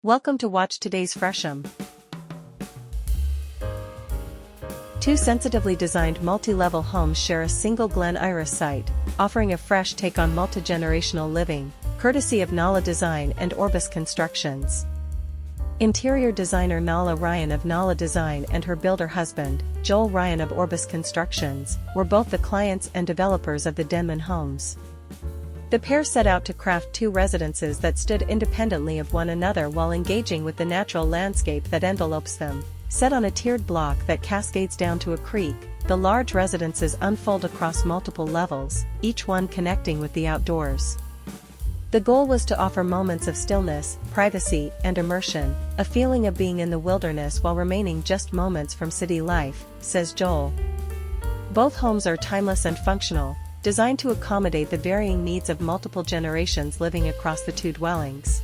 Welcome to watch today's Fresham. Two sensitively designed multi-level homes share a single Glen Iris site, offering a fresh take on multi-generational living, courtesy of Nala Design and Orbis Constructions. Interior designer Nala Ryan of Nala Design and her builder husband, Joel Ryan of Orbis Constructions, were both the clients and developers of the Denman homes. The pair set out to craft two residences that stood independently of one another while engaging with the natural landscape that envelopes them. Set on a tiered block that cascades down to a creek, the large residences unfold across multiple levels, each one connecting with the outdoors. The goal was to offer moments of stillness, privacy, and immersion, a feeling of being in the wilderness while remaining just moments from city life, says Joel. Both homes are timeless and functional, designed to accommodate the varying needs of multiple generations living across the two dwellings.